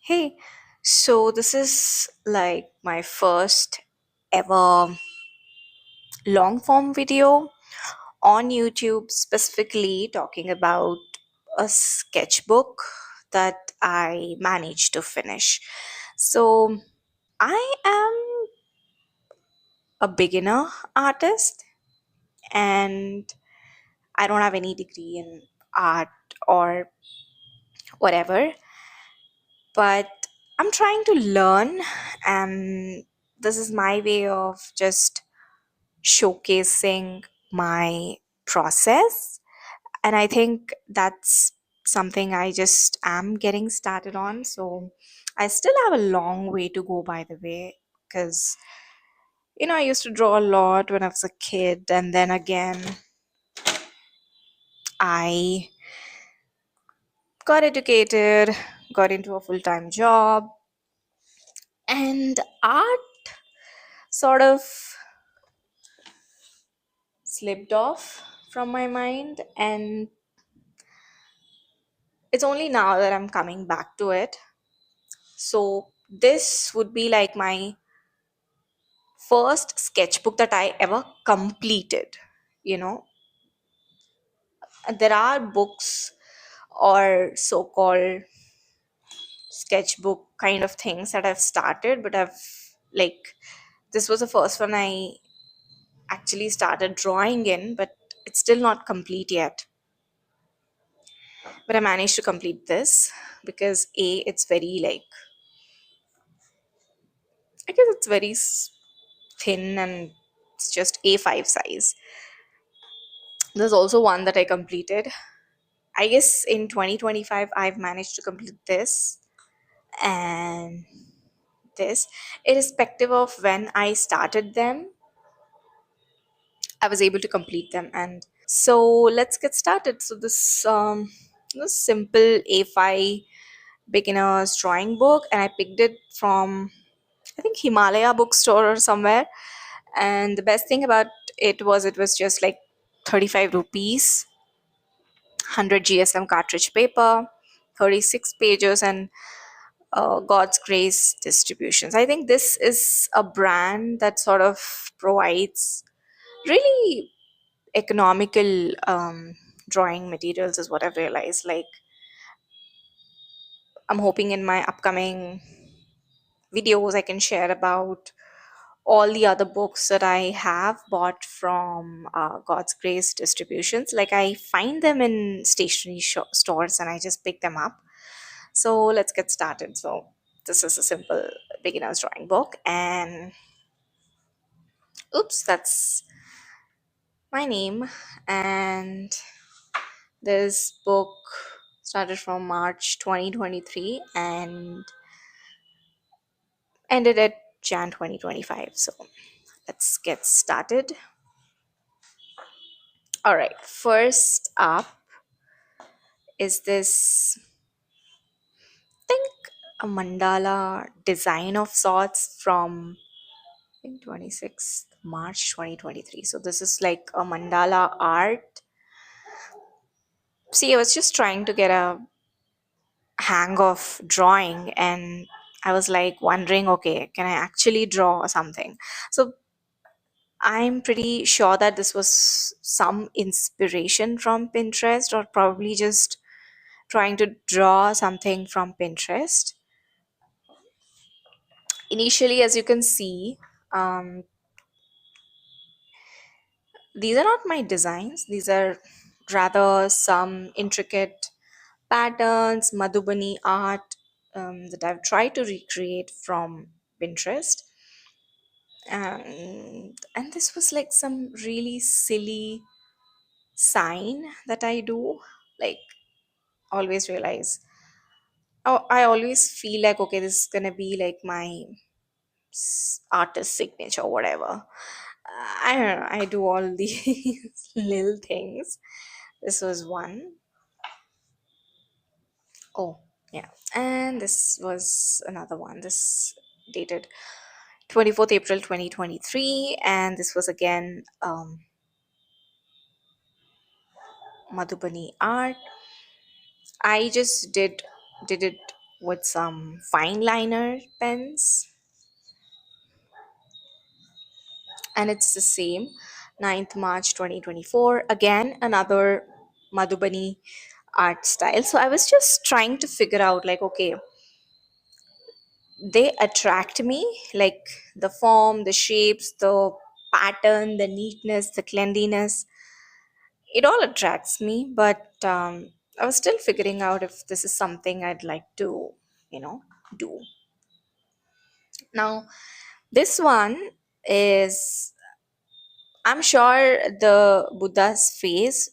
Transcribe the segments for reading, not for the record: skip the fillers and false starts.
Hey, so this is like my first ever long form video on YouTube, specifically talking about a sketchbook that I managed to finish. So, I am a beginner artist and I don't have any degree in art or whatever, but I'm trying to learn, and this is my way of just showcasing my process. And I think that's something I just am getting started on. So I still have a long way to go, by the way, because I used to draw a lot when I was a kid, and then again, I got educated, got into a full time job, and art sort of slipped off from my mind. And it's only now that I'm coming back to it. So this would be like my first sketchbook that I ever completed. You know, there are books or so called sketchbook kind of things that I've started, but this was the first one I actually started drawing in, but it's still not complete yet. But I managed to complete this because it's very I guess it's very thin, and it's just A5 size. There's also one that I completed. I guess in 2025, I've managed to complete this and this. Irrespective of when I started them, I was able to complete them. And so let's get started. So this simple A5 beginner's drawing book, and I picked it from, I think, Himalaya bookstore or somewhere. And the best thing about it was just like 35 rupees, 100 GSM cartridge paper, 36 pages, and God's Grace distributions. I think this is a brand that sort of provides really economical drawing materials, is what I've realized. Like, I'm hoping in my upcoming videos I can share about all the other books that I have bought from God's Grace distributions. Like, I find them in stationery stores and I just pick them up. So let's get started. So this is a simple beginner's drawing book, and oops, that's my name. And this book started from March 2023 and ended at Jan 2025. So let's get started. All right, first up is this, think, a mandala design of sorts from, I think, 26th March 2023. So this is like a mandala art. See, I was just trying to get a hang of drawing, and I was like wondering, okay, can I actually draw something? So I'm pretty sure that this was some inspiration from Pinterest, or probably just trying to draw something from Pinterest. Initially, as you can see, um, these are not my designs. These are rather some intricate patterns, Madhubani art, that I've tried to recreate from Pinterest. And this was like some really silly sign that I do. Like, always realize, oh, I always feel like, okay, this is gonna be like my artist signature or whatever. I don't know, I do all these little things. This was one. Oh, yeah. And this was another one. This dated 24th April 2023. And this was again Madhubani art. I just did it with some fine liner pens, and it's the same. 9th March 2024, again another Madhubani art style. So I was just trying to figure out, like, okay, they attract me, like the form, the shapes, the pattern, the neatness, the cleanliness, it all attracts me. But I was still figuring out if this is something I'd like to, you know, do. Now, this one is, I'm sure the Buddha's face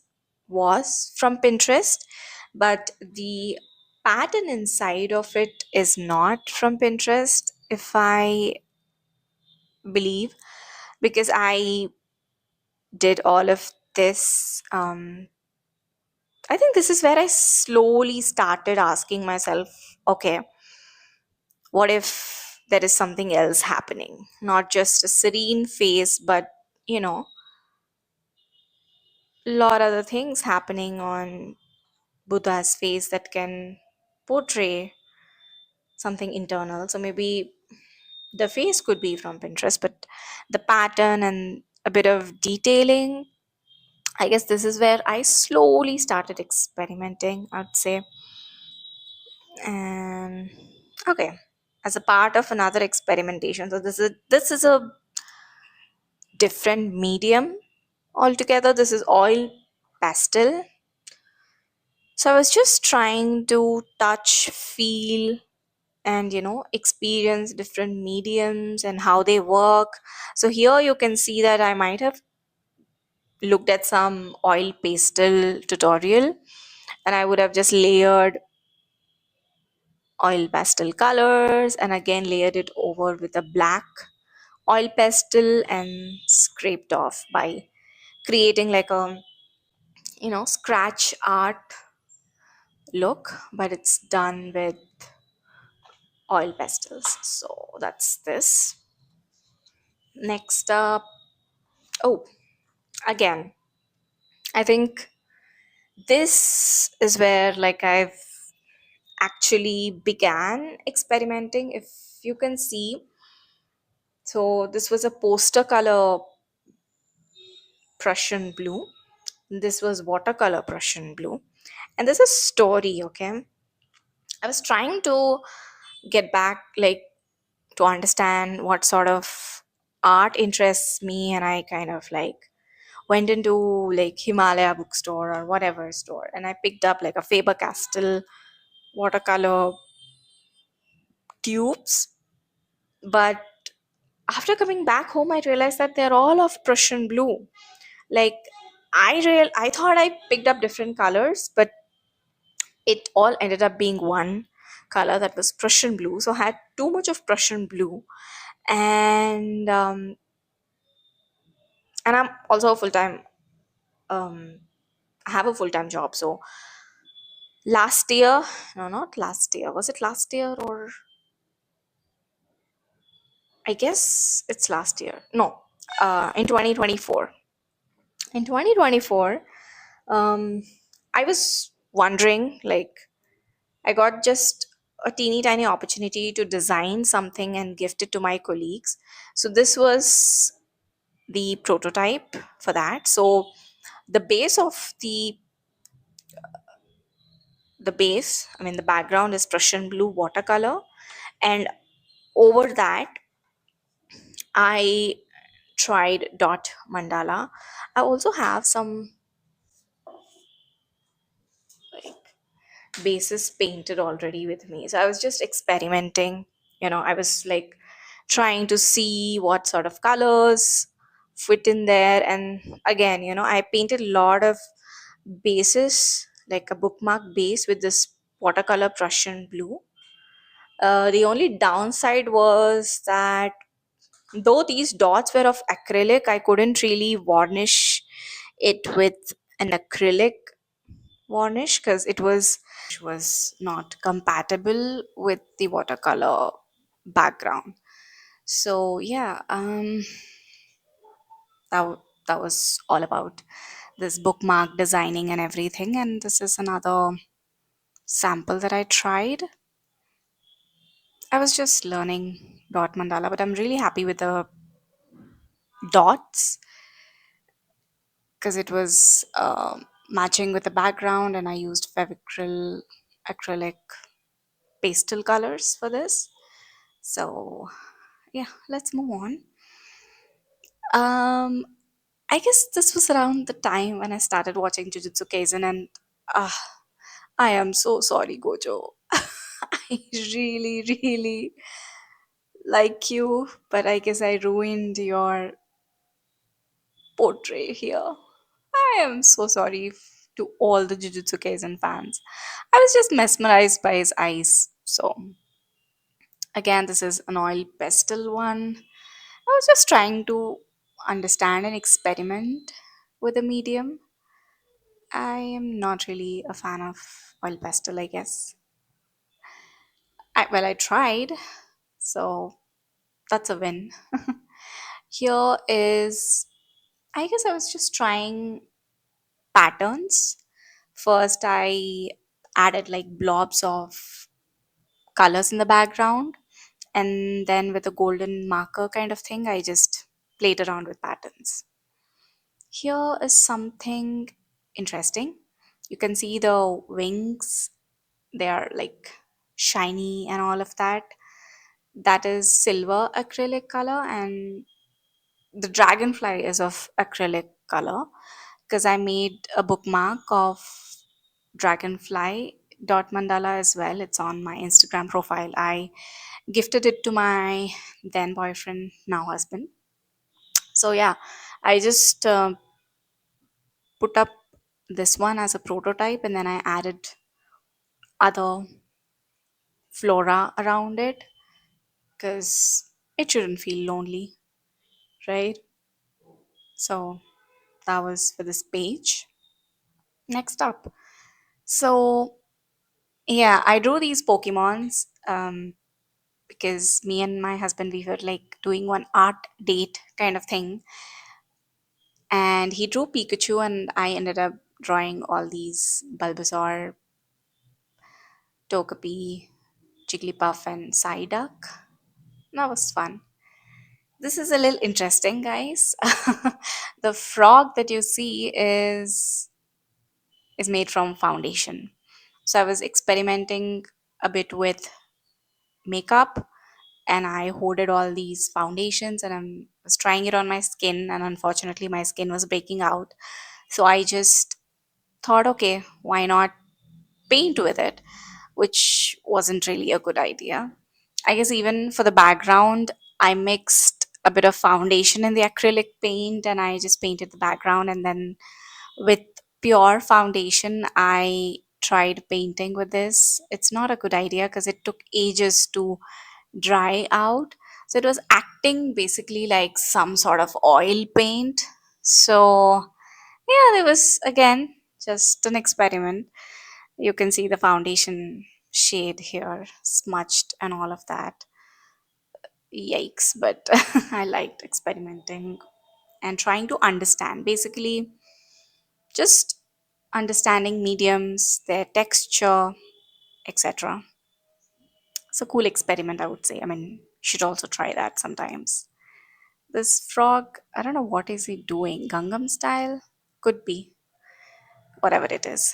was from Pinterest, but the pattern inside of it is not from Pinterest, if I believe, because I did all of this. I think this is where I slowly started asking myself, okay, what if there is something else happening? Not just a serene face, but, you know, a lot other things happening on Buddha's face that can portray something internal. So maybe the face could be from Pinterest, but the pattern and a bit of detailing, I guess this is where I slowly started experimenting, I'd say. And okay, as a part of another experimentation. So this is a different medium altogether. This is oil pastel. So I was just trying to touch, feel, and experience different mediums and how they work. So here you can see that I might have looked at some oil pastel tutorial, and I would have just layered oil pastel colors and again layered it over with a black oil pastel and scraped off by creating like a scratch art look, but it's done with oil pastels. So that's this. Next up, oh, again, I think this is where like I've actually began experimenting, if you can see. So this was a poster color Prussian blue. This was watercolor Prussian blue. And there's a story, okay? I was trying to get back, like, to understand what sort of art interests me, and I kind of like went into like Himalaya bookstore or whatever store, and I picked up like a Faber-Castell watercolor tubes. But after coming back home, I realized that they're all of Prussian blue. Like, I thought I picked up different colors, but it all ended up being one color, that was Prussian blue. So I had too much of Prussian blue, and I'm also a full time. Um, I have a full time job. So last year, no, not last year. Was it last year, or I guess it's last year. No, in 2024. In 2024, um, I was wondering, like, I got just a teeny tiny opportunity to design something and gift it to my colleagues. So this was the prototype for that. So the base of I mean, the background is Prussian blue watercolor, and over that I tried dot mandala. I also have some like bases painted already with me. So I was just experimenting. I was like trying to see what sort of colors fit in there. And again, I painted a lot of bases, like a bookmark base with this watercolor Prussian blue. The only downside was that though these dots were of acrylic, I couldn't really varnish it with an acrylic varnish because it was not compatible with the watercolor background. So yeah, that was all about this bookmark designing and everything. And this is another sample that I tried. I was just learning dot mandala, but I'm really happy with the dots because it was matching with the background, and I used Fevicryl acrylic pastel colors for this. So yeah, let's move on. Um, I guess this was around the time when I started watching Jujutsu Kaisen, and ah, I am so sorry, Gojo. I really, really like you, but I guess I ruined your portrait here. I am so sorry to all the Jujutsu Kaisen fans. I was just mesmerized by his eyes. So, again, this is an oil pastel one. I was just trying to understand and experiment with the medium. I am not really a fan of oil pastel, I guess. I tried, so that's a win. Here is, I guess I was just trying patterns. First, I added like blobs of colors in the background, and then with a golden marker kind of thing, I just played around with patterns. Here is something interesting. You can see the wings, they are like shiny and all of that. That is silver acrylic color, and the dragonfly is of acrylic color because I made a bookmark of dragonfly dot mandala as well. It's on my Instagram profile. I gifted it to my then boyfriend, now husband. So yeah, I just put up this one as a prototype, and then I added other flora around it because it shouldn't feel lonely, right? So that was for this page. Next up. So yeah, I drew these Pokemons because me and my husband, we were like doing one art date kind of thing, and he drew Pikachu, and I ended up drawing all these Bulbasaur, Togepi, Jigglypuff, and Psyduck. That was fun. This is a little interesting, guys. The frog that you see is made from foundation. So I was experimenting a bit with makeup, and I hoarded all these foundations, and I was trying it on my skin, and unfortunately my skin was breaking out. So I just thought, okay, why not paint with it, which wasn't really a good idea. I guess even for the background, I mixed a bit of foundation in the acrylic paint, and I just painted the background, and then with pure foundation I tried painting with this. It's not a good idea because it took ages to dry out. So it was acting basically like some sort of oil paint. So yeah, there was again just an experiment. You can see the foundation shade here smudged and all of that. Yikes, but I liked experimenting and trying to understand. Basically, just understanding mediums, their texture, etc. It's a cool experiment, I would say. I mean, should also try that sometimes. This frog, I don't know what is he doing. Gangnam style? Could be. Whatever it is.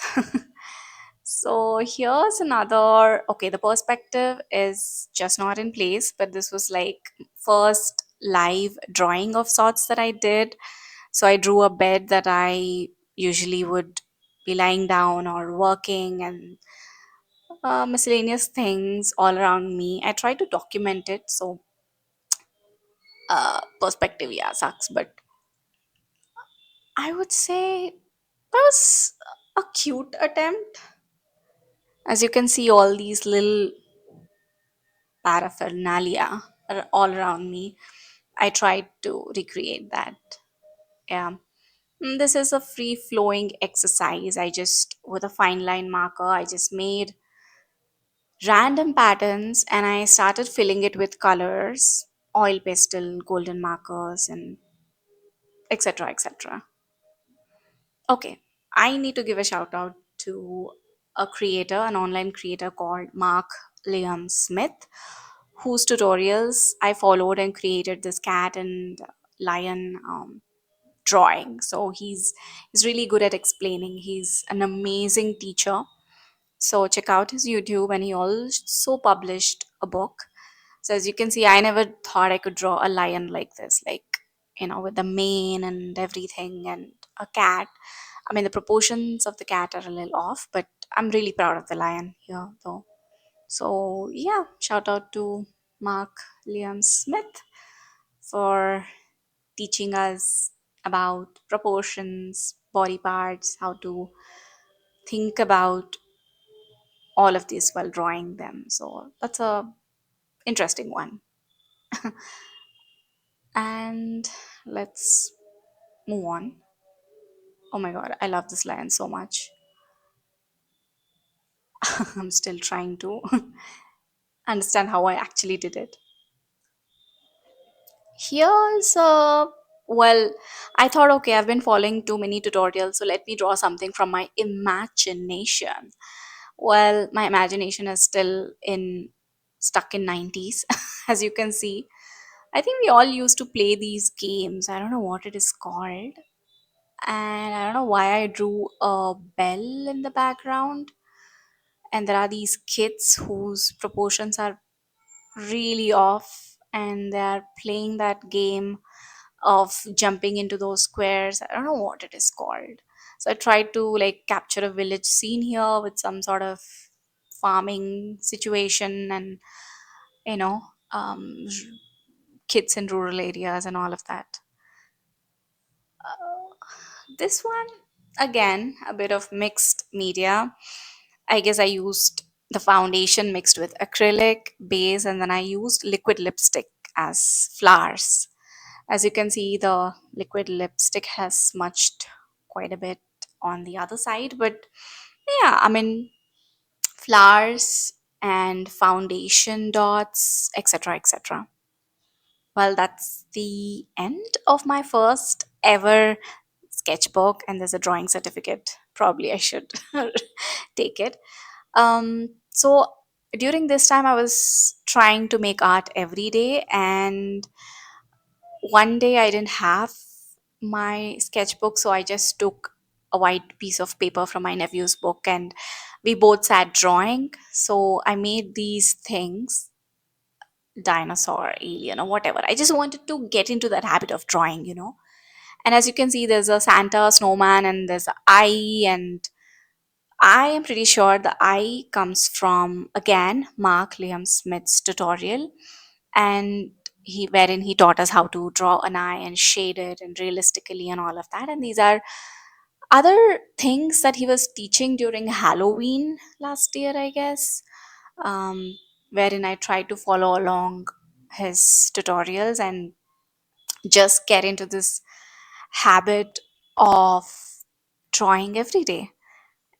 So here's another. Okay, the perspective is just not in place, but this was like first live drawing of sorts that I did. So I drew a bed that I usually would be lying down or working, and miscellaneous things all around me. I try to document it. So perspective, yeah, sucks, but I would say that was a cute attempt. As you can see, all these little paraphernalia are all around me. I tried to recreate that. Yeah. This is a free flowing exercise. I just, with a fine line marker, I just made random patterns and I started filling it with colors, oil pastel, golden markers, and etc. etc. Okay, I need to give a shout out to a creator, an online creator called Mark Liam Smith, whose tutorials I followed and created this cat and lion drawing. So he's really good at explaining. He's an amazing teacher. So check out his YouTube, and he also published a book. So as you can see, I never thought I could draw a lion like this, like, with the mane and everything, and a cat. I mean, the proportions of the cat are a little off, but I'm really proud of the lion here, though. So yeah, shout out to Mark Liam Smith for teaching us about proportions, body parts, how to think about all of this while drawing them. So that's a interesting one. And let's move on. Oh my god, I love this lion so much. I'm still trying to understand how I actually did it. Here's well, I thought, okay, I've been following too many tutorials, so let me draw something from my imagination. Well, my imagination is still in stuck in 90s, as you can see. I think we all used to play these games. I don't know what it is called. And I don't know why I drew a bell in the background. And there are these kids whose proportions are really off, and they are playing that game of jumping into those squares. I don't know what it is called. So I tried to like capture a village scene here with some sort of farming situation, and you know um, kids in rural areas and all of that. This one, again, a bit of mixed media. I guess I used the foundation mixed with acrylic base, and then I used liquid lipstick as flowers. As you can see, the liquid lipstick has smudged quite a bit on the other side, but yeah, I mean, flowers and foundation dots, etc., etc. Well, that's the end of my first ever sketchbook, and there's a drawing certificate. Probably I should take it. So during this time, I was trying to make art every day, and one day I didn't have my sketchbook, so I just took a white piece of paper from my nephew's book, and we both sat drawing. So I made these things, dinosaur, alien, or whatever. I just wanted to get into that habit of drawing. And as you can see, there's a Santa, snowman, and there's an eye, and I am pretty sure the eye comes from, again, Mark Liam Smith's tutorial, and wherein he taught us how to draw an eye and shade it and realistically and all of that. And these are other things that he was teaching during Halloween last year, I guess, wherein I tried to follow along his tutorials and just get into this habit of drawing every day.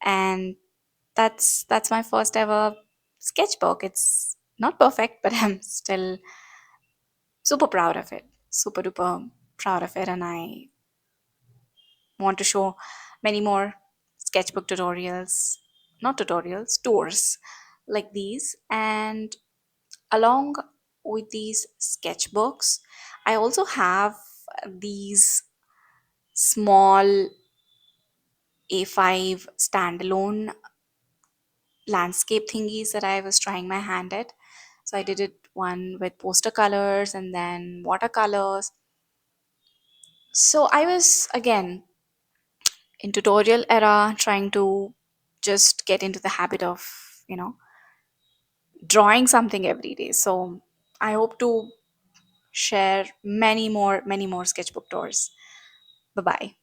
And that's my first ever sketchbook. It's not perfect, but I'm still super proud of it. Super duper proud of it, and I want to show many more sketchbook tutorials, not tutorials, tours like these. And along with these sketchbooks, I also have these small A5 standalone landscape thingies that I was trying my hand at. So I did it one with poster colors and then watercolors. So I was again in tutorial era trying to just get into the habit of, drawing something every day. So I hope to share many more sketchbook tours. Bye bye.